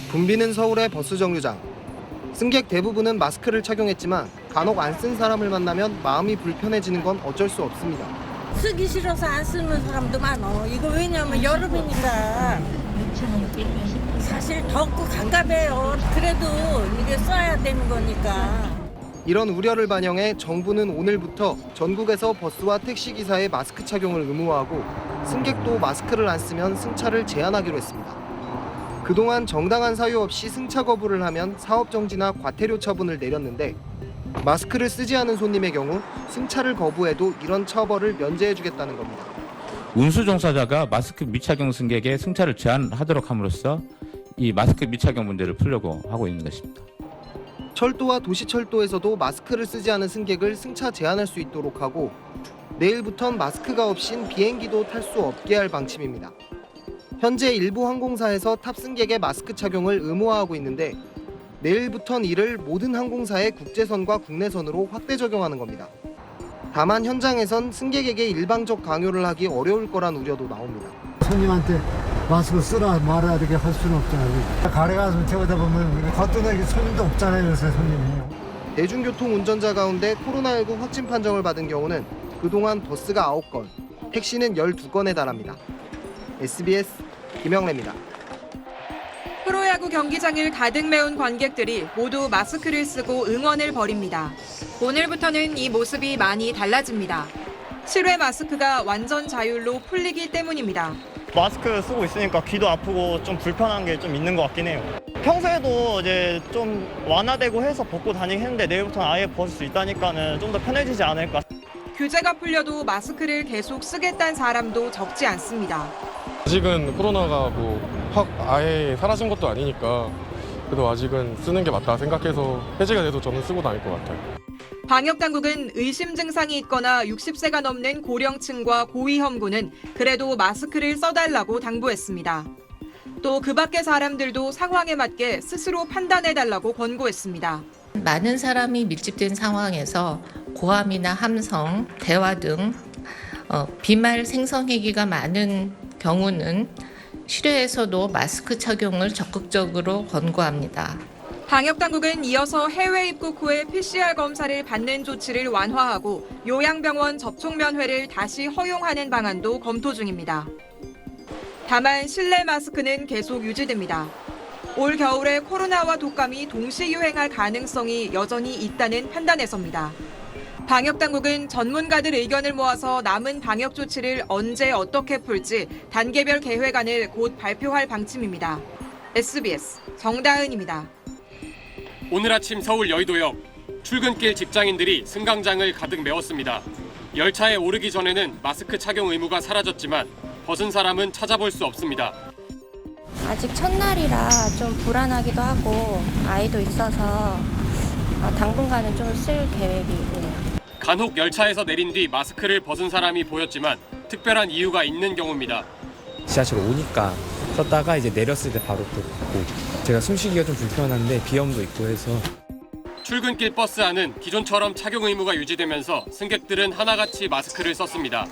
붐비는 서울의 버스 정류장. 승객 대부분은 마스크를 착용했지만 간혹 안 쓴 사람을 만나면 마음이 불편해지는 건 어쩔 수 없습니다. 쓰기 싫어서 안 쓰는 사람도 많어. 이거 왜냐면 여름이니까 사실 덥고 갑갑해요. 그래도 이게 써야 되는 거니까. 이런 우려를 반영해 정부는 오늘부터 전국에서 버스와 택시 기사의 마스크 착용을 의무화하고 승객도 마스크를 안 쓰면 승차를 제한하기로 했습니다. 그동안 정당한 사유 없이 승차 거부를 하면 사업 정지나 과태료 처분을 내렸는데 마스크를 쓰지 않은 손님의 경우 승차를 거부해도 이런 처벌을 면제해주겠다는 겁니다. 운수 종사자가 마스크 미착용 승객의 승차를 제한하도록 함으로써 이 마스크 미착용 문제를 풀려고 하고 있는 것입니다. 철도와 도시철도에서도 마스크를 쓰지 않은 승객을 승차 제한할 수 있도록 하고 내일부턴 마스크가 없인 비행기도 탈 수 없게 할 방침입니다. 현재 일부 항공사에서 탑승객의 마스크 착용을 의무화하고 있는데 내일부턴 이를 모든 항공사의 국제선과 국내선으로 확대 적용하는 겁니다. 다만 현장에선 승객에게 일방적 강요를 하기 어려울 거란 우려도 나옵니다. 손님한테 마스크 쓰라 말아 이렇게 할 수는 없잖아요. 가래 가서 태우다 보면 겉도는 손님도 없잖아요. 요새 손님이. 대중교통 운전자 가운데 코로나19 확진 판정을 받은 경우는 그동안 버스가 9건, 택시는 12건에 달합니다. SBS 김영래입니다. 프로야구 경기장을 가득 메운 관객들이 모두 마스크를 쓰고 응원을 벌입니다. 오늘부터는 이 모습이 많이 달라집니다. 실외 마스크가 완전 자율로 풀리기 때문입니다. 마스크 쓰고 있으니까 귀도 아프고 좀 불편한 게 좀 있는 것 같긴 해요. 평소에도 이제 좀 완화되고 해서 벗고 다니긴 했는데 내일부터는 아예 벗을 수 있다니까는 좀 더 편해지지 않을까. 규제가 풀려도 마스크를 계속 쓰겠다는 사람도 적지 않습니다. 아직은 코로나가 확 아예 사라진 것도 아니니까 그래도 아직은 쓰는 게 맞다 생각해서 해제가 돼도 저는 쓰고 다닐 것 같아요. 방역당국은 의심 증상이 있거나 60세가 넘는 고령층과 고위험군은 그래도 마스크를 써달라고 당부했습니다. 또 그 밖의 사람들도 상황에 맞게 스스로 판단해달라고 권고했습니다. 많은 사람이 밀집된 상황에서 고함이나 함성, 대화 등 비말 생성행위가 많은 경우는 실외에서도 마스크 착용을 적극적으로 권고합니다. 방역당국은 이어서 해외 입국 후에 PCR 검사를 받는 조치를 완화하고 요양병원 접촉 면회를 다시 허용하는 방안도 검토 중입니다. 다만 실내 마스크는 계속 유지됩니다. 올 겨울에 코로나와 독감이 동시 유행할 가능성이 여전히 있다는 판단에서입니다. 방역당국은 전문가들 의견을 모아서 남은 방역 조치를 언제 어떻게 풀지 단계별 계획안을 곧 발표할 방침입니다. SBS 정다은입니다. 오늘 아침 서울 여의도역 출근길 직장인들이 승강장을 가득 메웠습니다. 열차에 오르기 전에는 마스크 착용 의무가 사라졌지만 벗은 사람은 찾아볼 수 없습니다. 아직 첫날이라 좀 불안하기도 하고 아이도 있어서 당분간은 좀 쓸 계획이고요. 간혹 열차에서 내린 뒤 마스크를 벗은 사람이 보였지만 특별한 이유가 있는 경우입니다. 지하철 오니까 썼다가 이제 내렸을 때 바로 또 벗고 제가 숨쉬기가 좀 불편한데 비염도 있고 해서 출근길 버스 안은 기존처럼 착용 의무가 유지되면서 승객들은 하나같이 마스크를 썼습니다.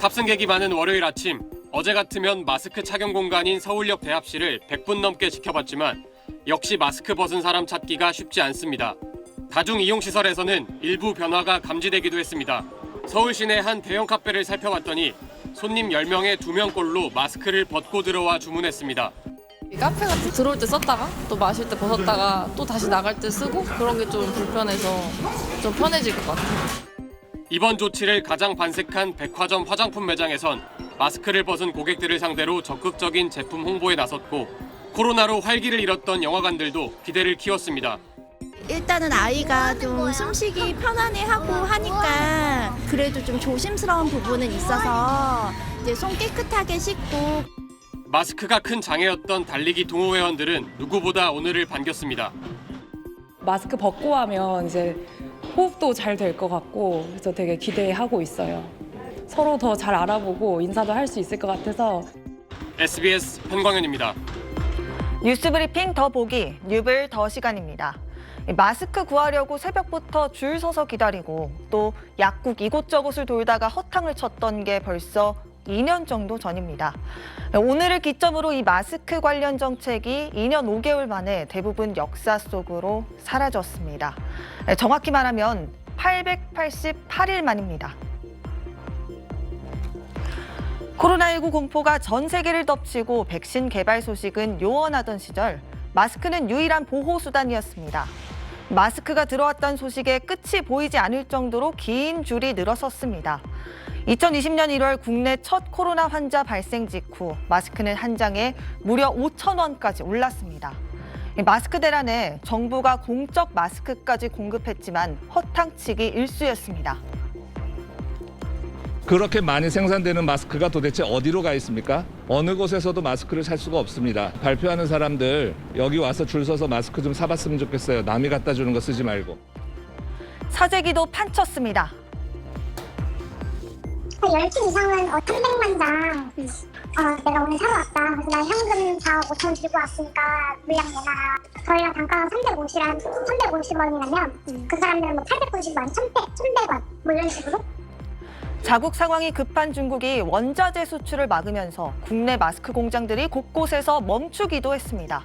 탑승객이 많은 월요일 아침 어제 같으면 마스크 착용 공간인 서울역 대합실을 100분 넘게 지켜봤지만 역시 마스크 벗은 사람 찾기가 쉽지 않습니다. 다중이용시설에서는 일부 변화가 감지되기도 했습니다. 서울 시내 한 대형 카페를 살펴봤더니 손님 10명에 2명꼴로 마스크를 벗고 들어와 주문했습니다. 카페 같은 들어올 때 썼다가 또 마실 때 벗었다가 또 다시 나갈 때 쓰고 그런 게 좀 불편해서 좀 편해질 것 같아요. 이번 조치를 가장 반색한 백화점 화장품 매장에선 마스크를 벗은 고객들을 상대로 적극적인 제품 홍보에 나섰고 코로나로 활기를 잃었던 영화관들도 기대를 키웠습니다. 일단은 아이가 좀 숨쉬기 편안해하고 하니까 그래도 좀 조심스러운 부분은 있어서 이제 손 깨끗하게 씻고. 마스크가 큰 장애였던 달리기 동호회원들은 누구보다 오늘을 반겼습니다. 마스크 벗고 하면 이제 호흡도 잘 될 것 같고 그래서 되게 기대하고 있어요. 서로 더 잘 알아보고 인사도 할 수 있을 것 같아서. SBS 편광현입니다. 뉴스브리핑 더 보기, 뉴블 더 시간입니다. 마스크 구하려고 새벽부터 줄 서서 기다리고 또 약국 이곳저곳을 돌다가 허탕을 쳤던 게 벌써 2년 정도 전입니다. 오늘을 기점으로 이 마스크 관련 정책이 2년 5개월 만에 대부분 역사 속으로 사라졌습니다. 정확히 말하면 888일 만입니다. 코로나19 공포가 전 세계를 덮치고 백신 개발 소식은 요원하던 시절 마스크는 유일한 보호수단이었습니다. 마스크가 들어왔던 소식에 끝이 보이지 않을 정도로 긴 줄이 늘어섰습니다. 2020년 1월 국내 첫 코로나 환자 발생 직후 마스크는 한 장에 무려 5,000원까지 올랐습니다. 마스크 대란에 정부가 공적 마스크까지 공급했지만 허탕치기 일쑤였습니다. 그렇게 많이 생산되는 마스크가 도대체 어디로 가 있습니까? 어느 곳에서도 마스크를 살 수가 없습니다. 발표하는 사람들 여기 와서 줄 서서 마스크 좀 사봤으면 좋겠어요. 남이 갖다 주는 거 쓰지 말고. 사재기도 판쳤습니다. 10팀 이상은 300만 장 내가 오늘 사러 왔다. 그래서 나 현금 4억 5천 들고 왔으니까 물량 내놔라. 저희가 단가가 350원이라면 그 사람들은 뭐 890원, 1,100원 뭐 이런 식으로. 자국 상황이 급한 중국이 원자재 수출을 막으면서 국내 마스크 공장들이 곳곳에서 멈추기도 했습니다.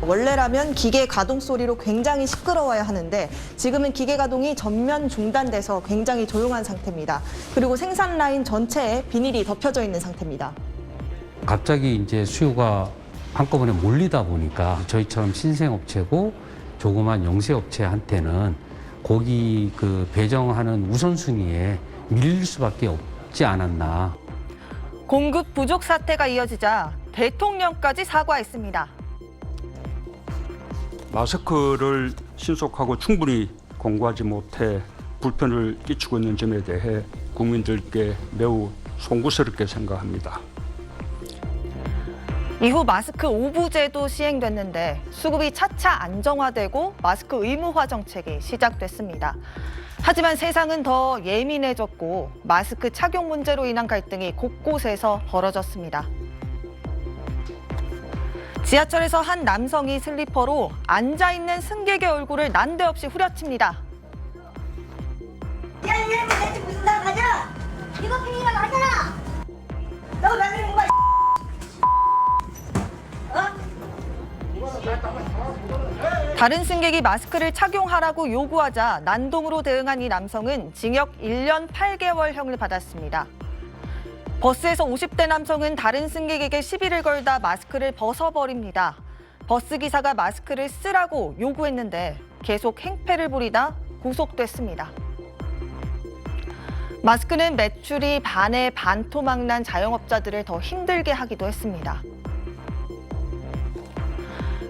원래라면 기계 가동 소리로 굉장히 시끄러워야 하는데 지금은 기계 가동이 전면 중단돼서 굉장히 조용한 상태입니다. 그리고 생산 라인 전체에 비닐이 덮여져 있는 상태입니다. 갑자기 이제 수요가 한꺼번에 몰리다 보니까 저희처럼 신생업체고 조그만 영세업체한테는 고기 배정하는 우선순위에 밀릴 수밖에 없지 않았나. 공급 부족 사태가 이어지자 대통령까지 사과했습니다. 마스크를 신속하고 충분히 공구하지 못해 불편을 끼치고 있는 점에 대해 국민들께 매우 송구스럽게 생각합니다. 이후 마스크 오부제도 시행됐는데 수급이 차차 안정화되고 마스크 의무화 정책이 시작됐습니다. 하지만 세상은 더 예민해졌고 마스크 착용 문제로 인한 갈등이 곳곳에서 벌어졌습니다. 지하철에서 한 남성이 슬리퍼로 앉아있는 승객의 얼굴을 난데없이 후려칩니다. 야, 이거 무슨 상관이야? 이거 핑이라고 하잖아. 너 왜 그런 거야? 다른 승객이 마스크를 착용하라고 요구하자 난동으로 대응한 이 남성은 징역 1년 8개월형을 받았습니다. 버스에서 50대 남성은 다른 승객에게 시비를 걸다 마스크를 벗어버립니다. 버스 기사가 마스크를 쓰라고 요구했는데 계속 행패를 부리다 구속됐습니다. 마스크는 매출이 반에 반토막난 자영업자들을 더 힘들게 하기도 했습니다.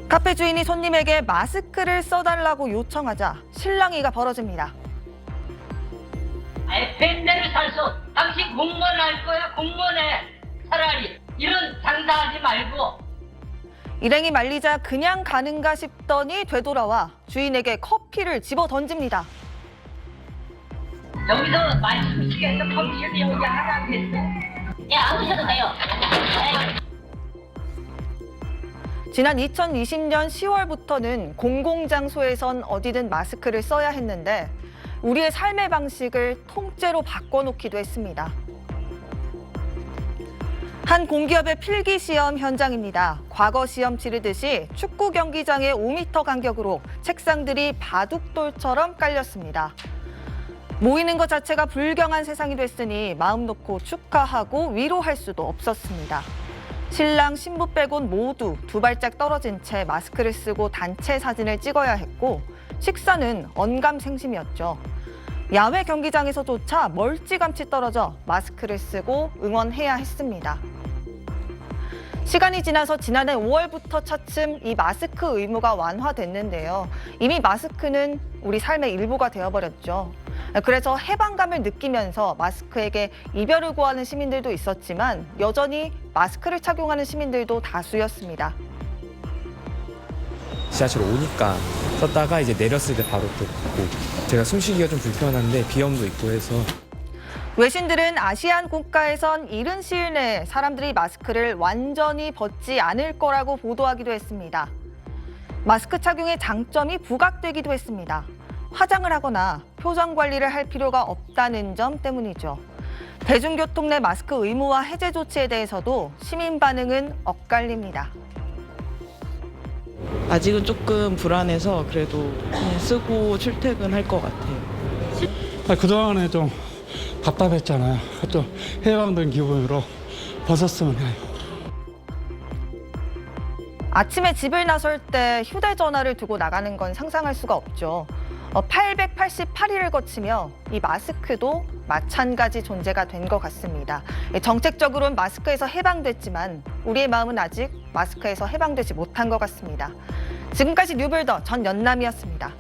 카페 주인이 손님에게 마스크를 써달라고 요청하자 실랑이가 벌어집니다. 밴드를 사서 당신 공무원 할 거야, 공무원해. 차라리 이런 장사하지 말고. 일행이 말리자 그냥 가는가 싶더니 되돌아와 주인에게 커피를 집어 던집니다. 여기서 말씀 시켜서 커피를 여기 하나 했어. 예, 안 오셔도 돼요. 지난 2020년 10월부터는 공공장소에선 어디든 마스크를 써야 했는데 우리의 삶의 방식을 통째로 바꿔놓기도 했습니다. 한 공기업의 필기시험 현장입니다. 과거 시험 치르듯이 축구 경기장의 5m 간격으로 책상들이 바둑돌처럼 깔렸습니다. 모이는 것 자체가 불경한 세상이 됐으니 마음 놓고 축하하고 위로할 수도 없었습니다. 신랑 신부 빼곤 모두 두 발짝 떨어진 채 마스크를 쓰고 단체 사진을 찍어야 했고 식사는 언감생심이었죠. 야외 경기장에서조차 멀찌감치 떨어져 마스크를 쓰고 응원해야 했습니다. 시간이 지나서 지난해 5월부터 차츰 이 마스크 의무가 완화됐는데요. 이미 마스크는 우리 삶의 일부가 되어버렸죠. 그래서 해방감을 느끼면서 마스크에게 이별을 고하는 시민들도 있었지만 여전히 마스크를 착용하는 시민들도 다수였습니다. 지하철 오니까 썼다가 이제 내렸을 때 바로 또 벗고 제가 숨쉬기가 좀 불편한데 비염도 있고 해서 외신들은 아시안 국가에선 이른 시일 내에 사람들이 마스크를 완전히 벗지 않을 거라고 보도하기도 했습니다. 마스크 착용의 장점이 부각되기도 했습니다. 화장을 하거나 표정 관리를 할 필요가 없다는 점 때문이죠. 대중교통 내 마스크 의무화 해제 조치에 대해서도 시민 반응은 엇갈립니다. 아직은 조금 불안해서 그래도 그냥 쓰고 출퇴근할 것 같아요. 그동안에 좀 답답했잖아요. 좀 해방된 기분으로 벗었으면 해요. 아침에 집을 나설 때 휴대전화를 두고 나가는 건 상상할 수가 없죠. 888일을 거치며 이 마스크도 마찬가지 존재가 된 것 같습니다. 정책적으로는 마스크에서 해방됐지만 우리의 마음은 아직 마스크에서 해방되지 못한 것 같습니다. 지금까지 뉴빌더 전연남이었습니다.